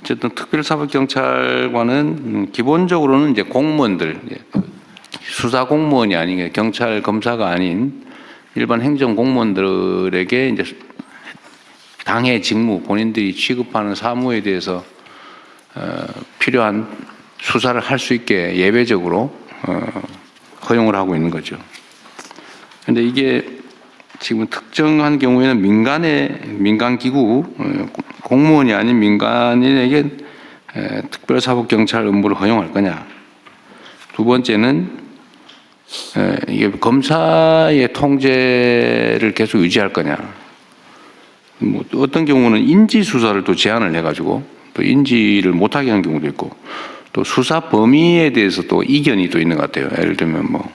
어쨌든 특별사법경찰관은 기본적으로는 이제 공무원들, 수사 공무원이 아닌 경찰 검사가 아닌 일반 행정 공무원들에게 이제 당의 직무, 본인들이 취급하는 사무에 대해서 필요한 수사를 할 수 있게 예외적으로 허용을 하고 있는 거죠. 그런데 이게 지금 특정한 경우에는 민간기구, 공무원이 아닌 민간인에게 특별사법경찰 업무를 허용할 거냐. 두 번째는 이게 검사의 통제를 계속 유지할 거냐. 뭐 어떤 경우는 인지 수사를 또 제한을 해가지고 또 인지를 못하게 하는 경우도 있고 또 수사 범위에 대해서 또 이견이 또 있는 것 같아요. 예를 들면 뭐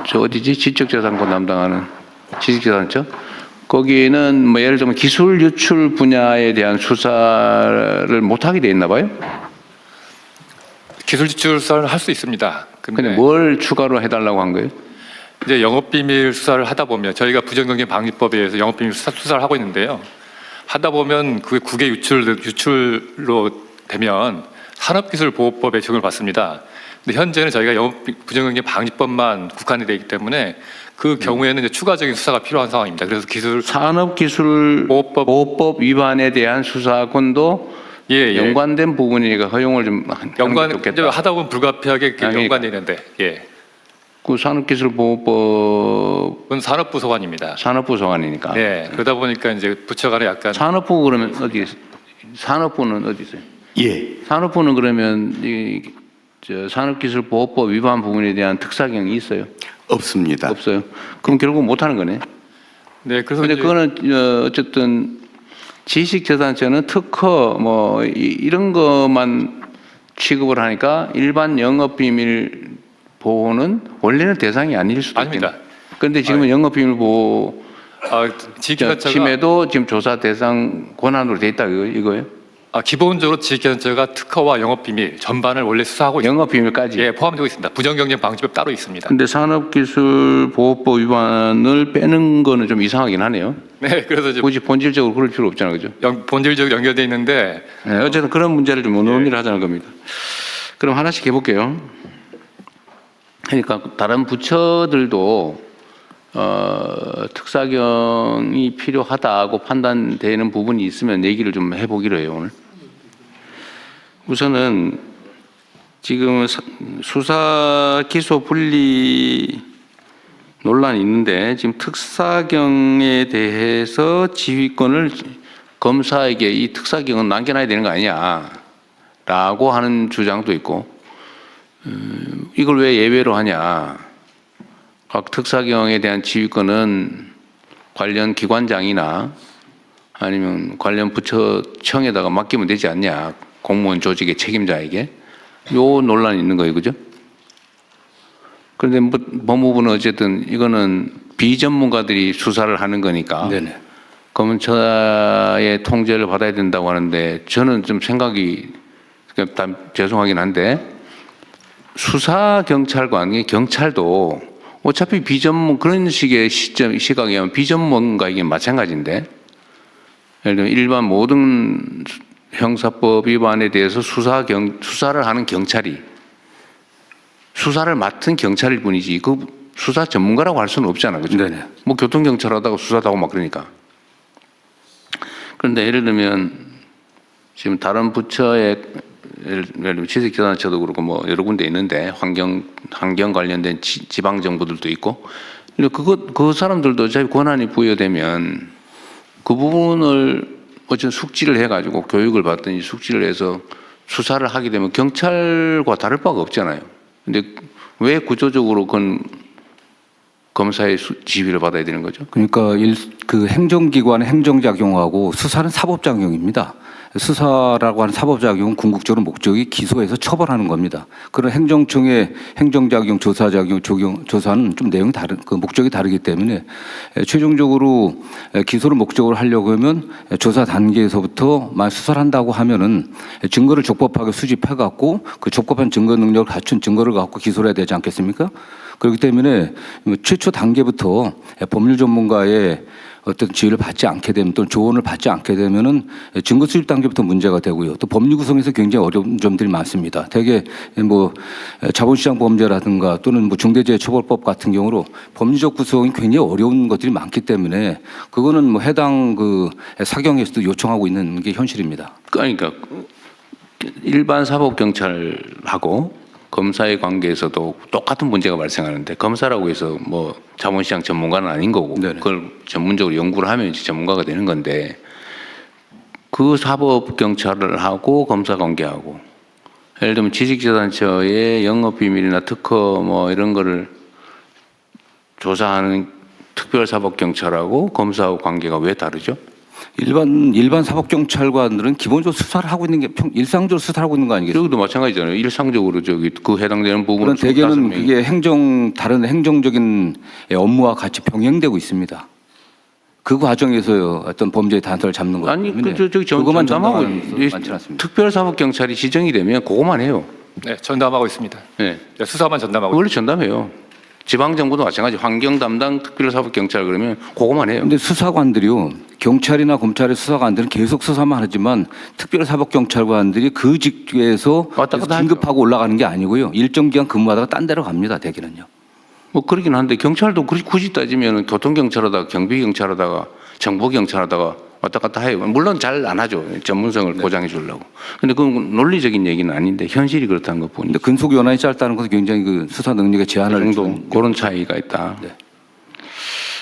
저 어디지? 지적재산권 담당하는 지식재산처 거기는 뭐 예를 들면 기술 유출 분야에 대한 수사를 못하게 돼 있나 봐요. 기술 유출 수사를 할 수 있습니다. 근데 뭘 추가로 해달라고 한 거예요? 이제 영업비밀 수사를 하다 보면 저희가 부정경쟁 방지법에 의해서 영업비밀 수사를 하고 있는데요. 하다 보면 그게 국외 유출로 되면 산업기술보호법에 적용을 받습니다. 근데 현재는 저희가 부정경쟁 방지법만 국한이 되기 때문에 그 경우에는 이제 추가적인 수사가 필요한 상황입니다. 그래서 산업기술보호법 위반에 대한 수사권도 연관된 부분이니까 허용을 좀 하는 게 좋겠다. 하다 보면 불가피하게 연관이 있는데, 그 산업기술보호법은 산업부 소관입니다. 산업부 소관이니까. 네, 그러다 보니까 이제 부처 간에 약간 산업부 그러면 어디 산업부는 어디 있어요? 산업부는 그러면 산업기술보호법 위반 부분에 대한 특사경이 있어요? 없습니다. 없어요. 그럼 결국 못 하는 거네. 네, 그래서 근데 그거는 어쨌든 지식재산권은 특허 뭐 이런 것만 취급을 하니까 일반 영업비밀 보호는 원래는 대상이 아닐 수도 있습니다. 아닙니다. 그런데 지금은 영업비밀 보호 침해도 지금 조사 대상 권한으로 돼 있다 이거예요? 기본적으로 지식재산처가 특허와 영업비밀 전반을 원래 수사하고 영업비밀까지 포함되고 있습니다. 부정경쟁 방지법 따로 있습니다. 근데 산업기술보호법 위반을 빼는 거는 좀 이상하긴 하네요. 네, 그래서 이제 굳이 본질적으로 그럴 필요 없잖아요, 그죠? 본질적으로 연결되어 있는데 어쨌든 그런 문제를 좀 논의를 하자는 겁니다. 그럼 하나씩 해볼게요. 그러니까 다른 부처들도 특사경이 필요하다고 판단되는 부분이 있으면 얘기를 좀 해보기로 해요, 오늘. 우선은 지금 수사 기소 분리 논란이 있는데 지금 특사경에 대해서 지휘권을 검사에게 이 특사경은 남겨놔야 되는 거 아니냐라고 하는 주장도 있고 이걸 왜 예외로 하냐. 각 특사경에 대한 지휘권은 관련 기관장이나 아니면 관련 부처청에다가 맡기면 되지 않냐. 공무원 조직의 책임자에게. 요 논란이 있는 거예요. 그죠? 그런데 법무부는 어쨌든 이거는 비전문가들이 수사를 하는 거니까 네네. 검찰의 통제를 받아야 된다고 하는데 저는 좀 생각이 죄송하긴 한데 수사경찰관이 경찰도 어차피 그런 식의 시각이면 비전문가이긴 마찬가지인데 예를 들면 일반 모든 형사법 위반에 대해서 수사를 하는 경찰이 수사를 맡은 경찰일 뿐이지 그 수사 전문가라고 할 수는 없잖아. 그죠? 네네. 뭐 교통경찰 하다가 수사도 하고 막 그러니까. 그런데 예를 들면 지금 다른 부처의 예를 들면 지식재산처도 그렇고 뭐 여러 군데 있는데 환경 관련된 지방 정부들도 있고 그 사람들도 어차피 권한이 부여되면 그 부분을 어쨌든 숙지를 해가지고 교육을 받든지 숙지를 해서 수사를 하게 되면 경찰과 다를 바가 없잖아요. 근데 왜 구조적으로 그건 검사의 지휘를 받아야 되는 거죠? 그러니까 그 행정기관의 행정작용하고 수사는 사법작용입니다. 수사라고 하는 사법작용은 궁극적으로 목적이 기소해서 처벌하는 겁니다. 그런 행정청의 행정작용, 조사작용, 조사는 좀 내용이 그 목적이 다르기 때문에 최종적으로 기소를 목적으로 하려고 하면 조사 단계에서부터 수사를 한다고 하면은 증거를 적법하게 수집해갖고 그 적법한 증거 능력을 갖춘 증거를 갖고 기소를 해야 되지 않겠습니까? 그렇기 때문에 최초 단계부터 법률 전문가의 어떤 지휘를 받지 않게 되면 또는 조언을 받지 않게 되면은 증거 수집 단계부터 문제가 되고요. 또 법리 구성에서 굉장히 어려운 점들이 많습니다. 대개 뭐 자본시장 범죄라든가 또는 뭐 중대재해처벌법 같은 경우로 법리적 구성이 굉장히 어려운 것들이 많기 때문에 그거는 뭐 해당 그 사경에서도 요청하고 있는 게 현실입니다. 그러니까 일반 사법 경찰하고 검사의 관계에서도 똑같은 문제가 발생하는데 검사라고 해서 뭐 자본시장 전문가는 아닌 거고 네네. 그걸 전문적으로 연구를 하면 이제 전문가가 되는 건데 그 사법 경찰을 하고 검사 관계하고 예를 들면 지식재단처의 영업비밀이나 특허 뭐 이런 거를 조사하는 특별사법경찰하고 검사하고 관계가 왜 다르죠? 일반 사법경찰관들은 기본적으로 수사를 하고 있는 게 일상적으로 수사를 하고 있는 거 아니겠습니까? 여기도 마찬가지잖아요. 일상적으로 저기 그 해당되는 부분은 그런 대개는 그게 다른 행정적인 업무와 같이 병행되고 있습니다. 그 과정에서 어떤 범죄의 단서를 잡는 거 아니 때문에 저기 그것만 전담하고 전담하는 많지 않습니다. 특별사법경찰이 지정이 되면 그것만 해요. 네, 전담하고 있습니다. 네. 네, 수사만 전담하고 원래 전담해요. 지방정부도 마찬가지. 환경 담당 특별사법경찰 그러면 그것만 해요. 근데 수사관들이요, 경찰이나 검찰의 수사관들은 계속 수사만 하지만 특별사법경찰관들이 그 직위에서 왔다 갔다 긴급하고 올라가는 게 아니고요. 일정 기간 근무하다가 딴 데로 갑니다. 대개는요. 뭐 그러긴 한데 경찰도 굳이 따지면 교통경찰하다가 경비경찰하다가 정보경찰하다가 왔다 갔다 해요. 물론 잘 안 하죠. 전문성을 보장해 주려고. 근데 그건 논리적인 얘기는 아닌데 현실이 그렇다는 것 근데 뿐이죠. 근속 연한이 짧다는 것은 굉장히 그 수사 능력에 제한을 그 정도 주는 그런 차이가 있다. 네.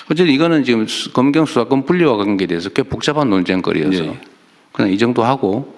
어쨌든 이거는 지금 검경 수사권 분리와 관계에 대해서 꽤 복잡한 논쟁거리여서 네. 그냥 이 정도 하고